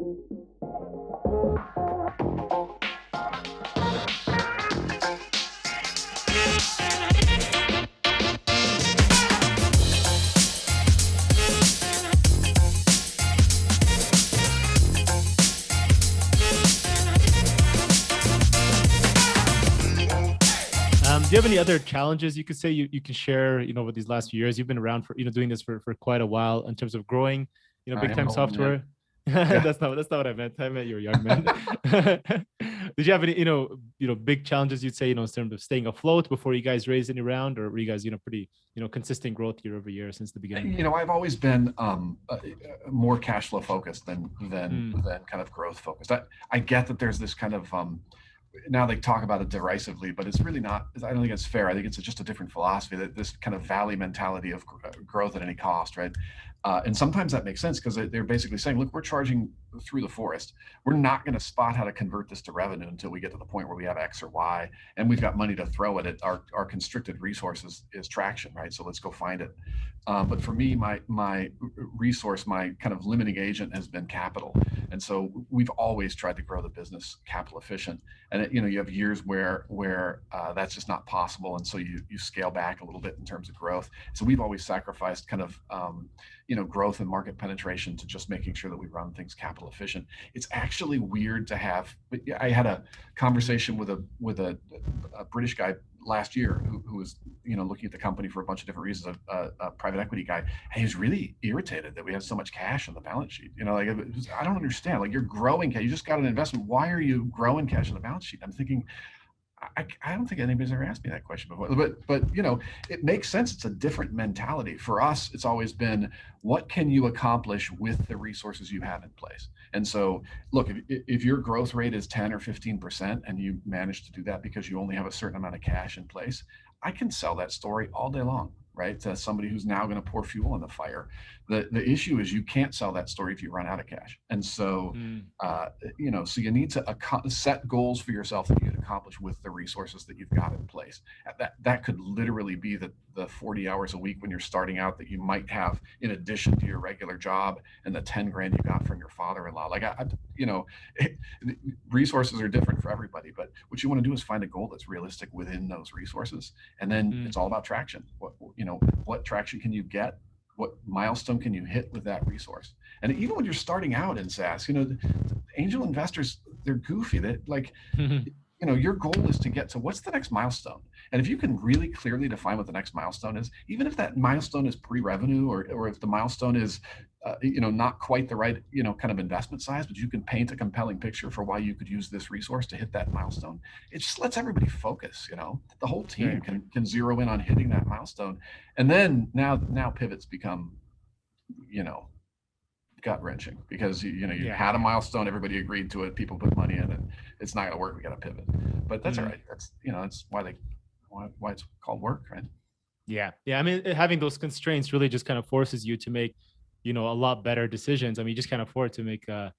Do you have any other challenges you could say you can share, over these last few years? You've been around for, doing this for quite a while in terms of growing, big time software. Yeah. That's not what I meant. I meant you're a young man. Did you have any, big challenges you'd say, in terms of staying afloat before you guys raised any round, or were you guys, pretty, consistent growth year over year since the beginning? I've always been more cash flow focused than kind of growth focused. I get that there's this kind of now they talk about it derisively, but it's really not. I don't think it's fair. I think it's just a different philosophy, that this kind of valley mentality of growth at any cost, right? And sometimes that makes sense, because they're basically saying, look, we're charging through the forest. We're not going to spot how to convert this to revenue until we get to the point where we have X or Y, and we've got money to throw at it. Our constricted resources is traction, right? So let's go find it. But for me, my resource, my kind of limiting agent has been capital. And so we've always tried to grow the business capital efficient. And you have years where that's just not possible. And so you scale back a little bit in terms of growth. So we've always sacrificed kind of, growth and market penetration to just making sure that we run things capital efficient. It's actually weird to have. I had a conversation with a British guy last year who was looking at the company for a bunch of different reasons, a private equity guy, and he was really irritated that we have so much cash on the balance sheet. I don't understand. Like, you're growing cash, you just got an investment. Why are you growing cash on the balance sheet? I'm thinking, I don't think anybody's ever asked me that question before, but it makes sense. It's a different mentality. For us, it's always been, what can you accomplish with the resources you have in place? And so, look, if your growth rate is 10 or 15% and you manage to do that because you only have a certain amount of cash in place, I can sell that story all day long, right? To somebody who's now going to pour fuel on the fire. The issue is, you can't sell that story if you run out of cash. And so, so you need to set goals for yourself that you can accomplish with the resources that you've got in place. That could literally be the 40 hours a week when you're starting out that you might have in addition to your regular job, and the 10 grand you got from your father-in-law. Like, resources are different for everybody, but what you want to do is find a goal that's realistic within those resources. And then it's all about traction. What traction can you get? What milestone can you hit with that resource? And even when you're starting out in SaaS, the angel investors, they're goofy. That your goal is to get to what's the next milestone. And if you can really clearly define what the next milestone is, even if that milestone is pre-revenue, or if the milestone is, not quite the right, kind of investment size, but you can paint a compelling picture for why you could use this resource to hit that milestone. It just lets everybody focus. The whole team can zero in on hitting that milestone. And then now pivots become, gut wrenching, because you had a milestone, everybody agreed to it, people put money in it, it's not going to work, we got to pivot. But that's all right. That's that's why it's called work, right? Yeah. I mean, having those constraints really just kind of forces you to make, a lot better decisions. I mean, you just can't afford to make, to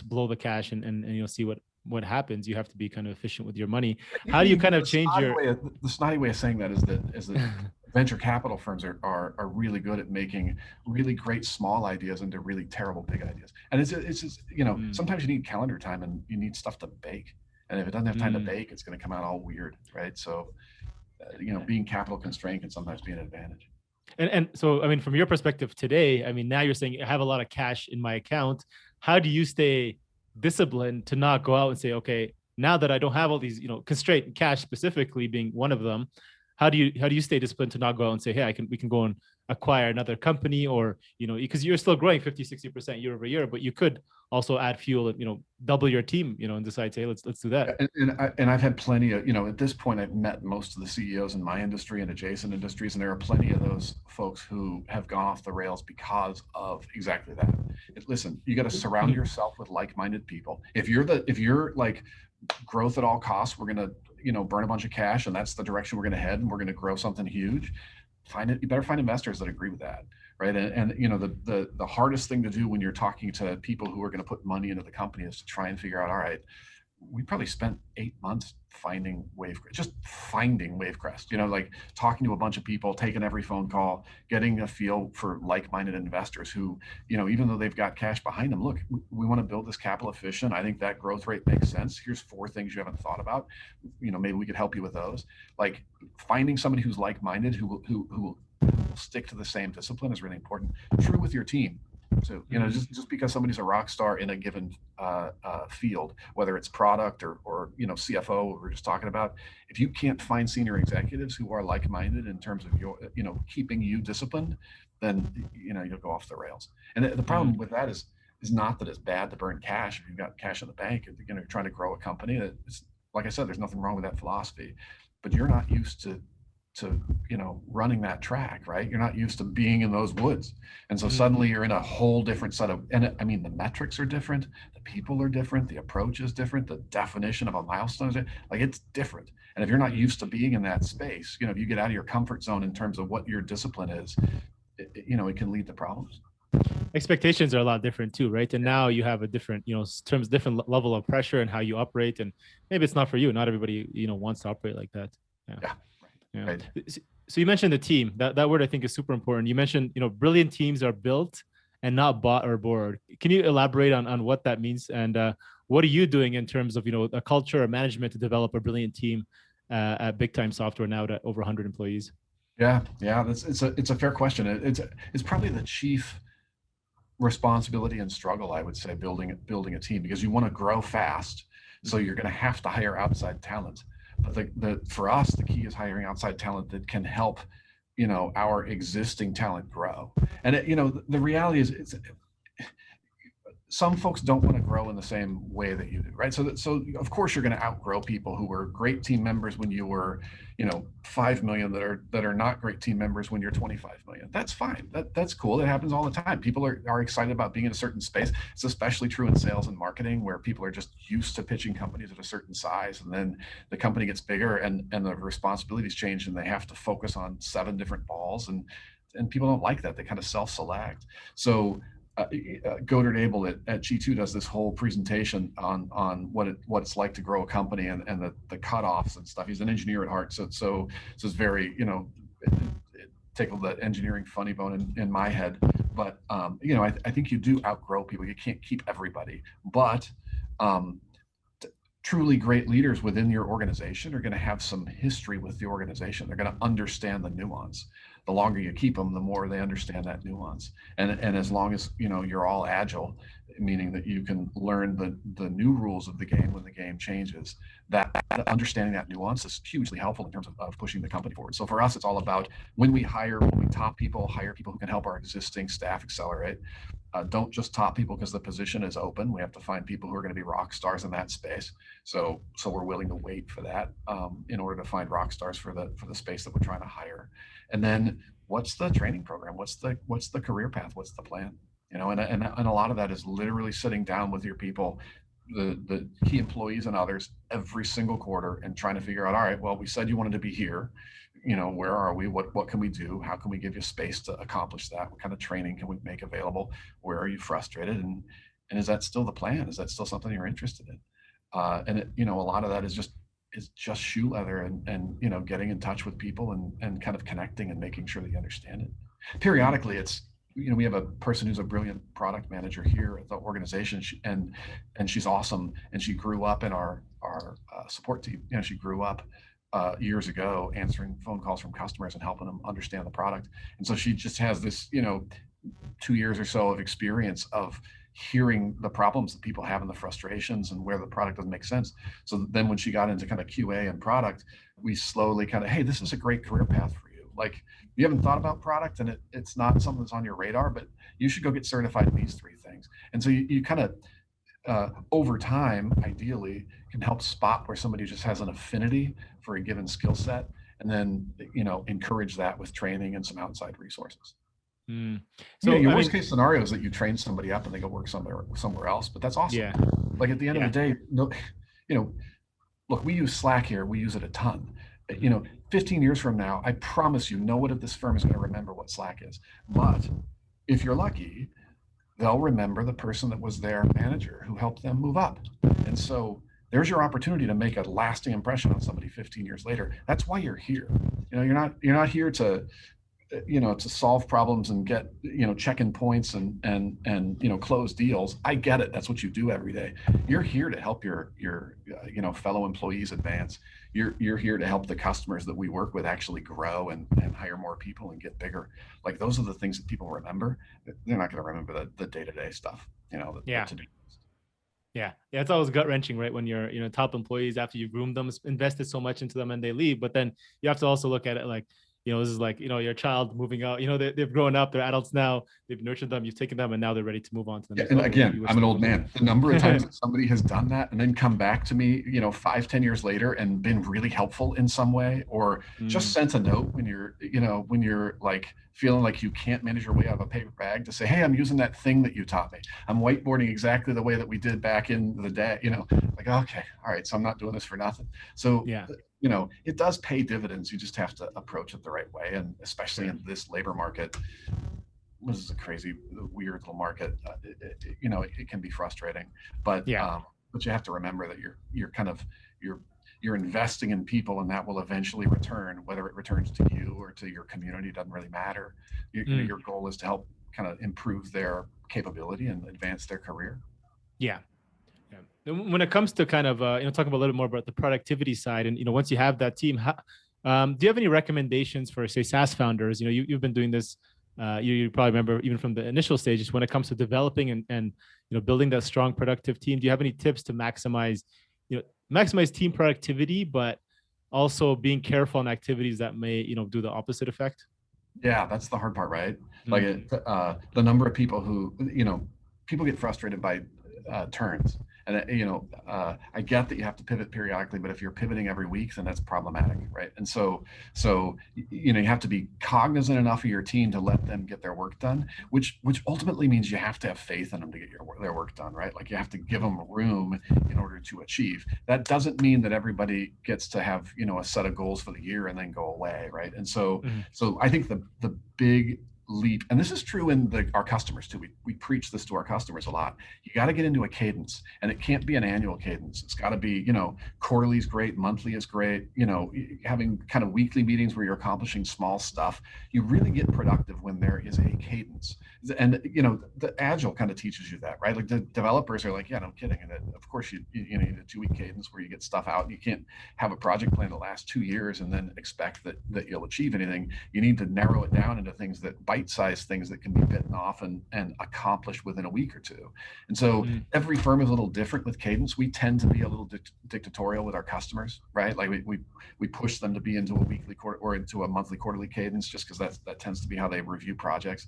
blow the cash and see what happens. You have to be kind of efficient with your money. How do you kind of change the snotty way of saying that is that venture capital firms are really good at making really great small ideas into really terrible big ideas. And it's just, sometimes you need calendar time and you need stuff to bake. And if it doesn't have time to bake, it's going to come out all weird, right? So, being capital constrained can sometimes be an advantage. And so, I mean, from your perspective today, I mean, now you're saying I have a lot of cash in my account. How do you stay disciplined to not go out and say, okay, now that I don't have all these, constraint, cash specifically being one of them, how do you stay disciplined to not go out and say, hey, we can go and acquire another company, or, because you're still growing 50-60% year over year, but you could also add fuel and, double your team, and decide, hey, let's do that. And I've had plenty of, at this point, I've met most of the CEOs in my industry and adjacent industries, and there are plenty of those folks who have gone off the rails because of exactly that. Listen, you got to surround yourself with like-minded people. If you're like, growth at all costs, we're going to, burn a bunch of cash, and that's the direction we're going to head, and we're going to grow something huge, you better find investors that agree with that, right? And the hardest thing to do when you're talking to people who are going to put money into the company is to try and figure out, all right, we probably spent 8 months finding Wavecrest, like talking to a bunch of people, taking every phone call, getting a feel for like-minded investors who, even though they've got cash behind them, look, we want to build this capital efficient. I think that growth rate makes sense. Here's 4 things you haven't thought about. Maybe we could help you with those. Like finding somebody who's like-minded, who will stick to the same discipline is really important. True with your team. So, just because somebody's a rock star in a given field, whether it's product or CFO, what we're just talking about, if you can't find senior executives who are like-minded in terms of your, keeping you disciplined, then, you'll go off the rails. And the problem with that is not that it's bad to burn cash if you've got cash in the bank. You're trying to grow a company. It's, like I said, there's nothing wrong with that philosophy, but you're not used to running that track, right? You're not used to being in those woods. And so suddenly you're in a whole different set of, and the metrics are different, the people are different, the approach is different, the definition of a milestone is like, it's different. And if you're not used to being in that space, if you get out of your comfort zone in terms of what your discipline is, it can lead to problems. Expectations are a lot different too, right? And now you have a different, different level of pressure and how you operate. And maybe it's not for you. Not everybody, wants to operate like that. Yeah. Right. So you mentioned the team. That word I think is super important. You mentioned, brilliant teams are built and not bought or borrowed. Can you elaborate on what that means? And what are you doing in terms of, a culture or management to develop a brilliant team at BigTime Software now to over 100 employees? Yeah. It's a fair question. It's probably the chief responsibility and struggle, I would say, building a team, because you want to grow fast. So you're going to have to hire outside talent. But for us, the key is hiring outside talent that can help, our existing talent grow. And the reality is, some folks don't want to grow in the same way that you do, right? So of course you're going to outgrow people who were great team members when you were, 5 million that are not great team members when you're 25 million. That's fine. That's cool. It happens all the time. People are excited about being in a certain space. It's especially true in sales and marketing, where people are just used to pitching companies at a certain size, and then the company gets bigger and the responsibilities change, and they have to focus on 7 different balls, and people don't like that. They kind of self-select. So Godard Abel at G2 does this whole presentation on what it's like to grow a company and the cutoffs and stuff. He's an engineer at heart, so it's very, it tickled that engineering funny bone in my head. But I think you do outgrow people. You can't keep everybody, but truly great leaders within your organization are going to have some history with the organization. They're going to understand the nuance. The longer you keep them, the more they understand that nuance. And as long as you're all agile, meaning that you can learn the new rules of the game when the game changes, that understanding that nuance is hugely helpful in terms of pushing the company forward. So for us, it's all about when we top people, hire people who can help our existing staff accelerate. Don't just top people because the position is open. We have to find people who are going to be rock stars in that space. So we're willing to wait for that in order to find rock stars for the space that we're trying to hire. And then what's the training program? What's the career path? What's the plan? And a lot of that is literally sitting down with your people, the key employees and others, every single quarter, and trying to figure out, all right, well, we said you wanted to be here. Where are we? What can we do? How can we give you space to accomplish that? What kind of training can we make available? Where are you frustrated? And is that still the plan? Is that still something you're interested in? A lot of that is just shoe leather and getting in touch with people and kind of connecting and making sure that you understand it. Periodically, it's, we have a person who's a brilliant product manager here at the organization, and she's awesome. And she grew up in our support team. She grew up years ago answering phone calls from customers and helping them understand the product. And so she just has this, 2 years or so of experience of hearing the problems that people have and the frustrations and where the product doesn't make sense. So then when she got into kind of QA and product, we slowly kind of, hey, this is a great career path for you. Like, you haven't thought about product and it's not something that's on your radar, but you should go get certified in these 3 things. And so you kind of, over time, ideally, can help spot where somebody just has an affinity for a given skill set, and then, encourage that with training and some outside resources. So your worst case scenario is that you train somebody up and they go work somewhere else, but that's awesome. Yeah. Like at the end of the day, look, we use Slack here. We use it a ton. 15 years from now, I promise you, no one at this firm is going to remember what Slack is. But if you're lucky, they'll remember the person that was their manager who helped them move up. And so there's your opportunity to make a lasting impression on somebody 15 years later. That's why you're here. You're not here to to solve problems and get check-in points and close deals. I get it. That's what you do every day. You're here to help your fellow employees advance. You're here to help the customers that we work with actually grow and hire more people and get bigger. Like, those are the things that people remember. They're not going to remember the day-to-day stuff. Yeah. To do. Yeah, it's always gut wrenching, right? When you're top employees, after you groom them, invested so much into them, and they leave. But then you have to also look at it like, this is like, your child moving out. They've grown up, they're adults now. They've nurtured them, you've taken them, and now they're ready to move on to the next and level. again, I'm an old man. The number of times that somebody has done that and then come back to me, 5-10 years later and been really helpful in some way, or just sent a note when you're like feeling like you can't manage your way out of a paper bag, to say, hey, I'm using that thing that you taught me. I'm whiteboarding exactly the way that we did back in the day, like, okay, all right, so I'm not doing this for nothing. So yeah. It does pay dividends. You just have to approach it the right way. And especially in this labor market, this is a crazy, weird little market. It can be frustrating, but you have to remember that you're investing in people, and that will eventually return. Whether it returns to you or to your community doesn't really matter. Your goal is to help kind of improve their capability and advance their career. Yeah. When it comes to kind of talking a little bit more about the productivity side, and once you have that team, do you have any recommendations for, say, SaaS founders? You've been doing this. You probably remember even from the initial stages, when it comes to developing and building that strong productive team. Do you have any tips to maximize team productivity, but also being careful on activities that may do the opposite effect? Yeah, that's the hard part, right? Like the number of people who people get frustrated by turns. And I get that you have to pivot periodically, but if you're pivoting every week, then that's problematic, right? And so you have to be cognizant enough of your team to let them get their work done, which ultimately means you have to have faith in them to get their work done, right? Like, you have to give them room in order to achieve. That doesn't mean that everybody gets to have a set of goals for the year and then go away, right? And so I think the big leap, and this is true in our customers too. We preach this to our customers a lot. You got to get into a cadence, and it can't be an annual cadence. It's got to be, quarterly is great, monthly is great. Having kind of weekly meetings where you're accomplishing small stuff. You really get productive when there is a cadence, and the Agile kind of teaches you that, right? Like, the developers are like, yeah, no kidding. And of course, you need a 2-week cadence where you get stuff out. You can't have a project plan that lasts 2 years and then expect that you'll achieve anything. You need to narrow it down into things that bite-sized things that can be bitten off and accomplished within a week or two. And so every firm is a little different with cadence. We tend to be a little dictatorial with our customers, right? Like, we push them to be into a weekly or into a monthly, quarterly cadence, just because that tends to be how they review projects.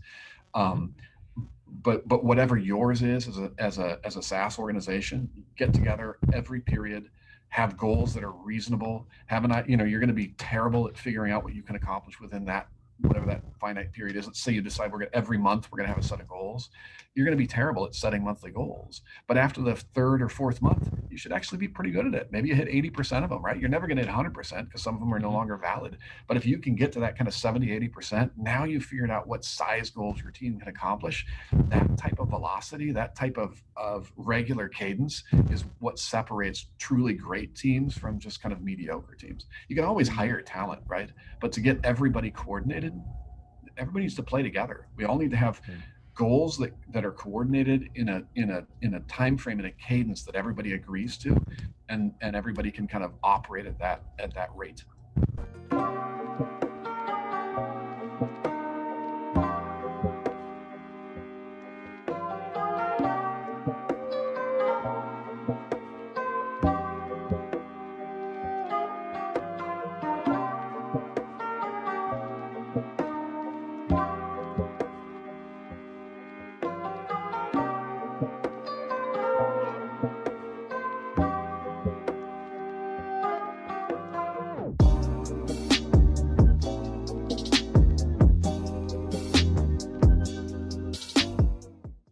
But whatever yours is as a SaaS organization, get together every period. Have goals that are reasonable. You're going to be terrible at figuring out what you can accomplish within that, whatever that finite period is. Let's say you decide every month we're going to have a set of goals. You're going to be terrible at setting monthly goals. But after the 3rd or 4th month, you should actually be pretty good at it. Maybe you hit 80% of them, right? You're never going to hit 100% because some of them are no longer valid. But if you can get to that kind of 70, 80%, now you've figured out what size goals your team can accomplish. That type of velocity, that type of regular cadence is what separates truly great teams from just kind of mediocre teams. You can always hire talent, right? But to get everybody coordinated, everybody needs to play together. We all need to have goals that are coordinated in a time frame, in a cadence that everybody agrees to, and everybody can kind of operate at that rate.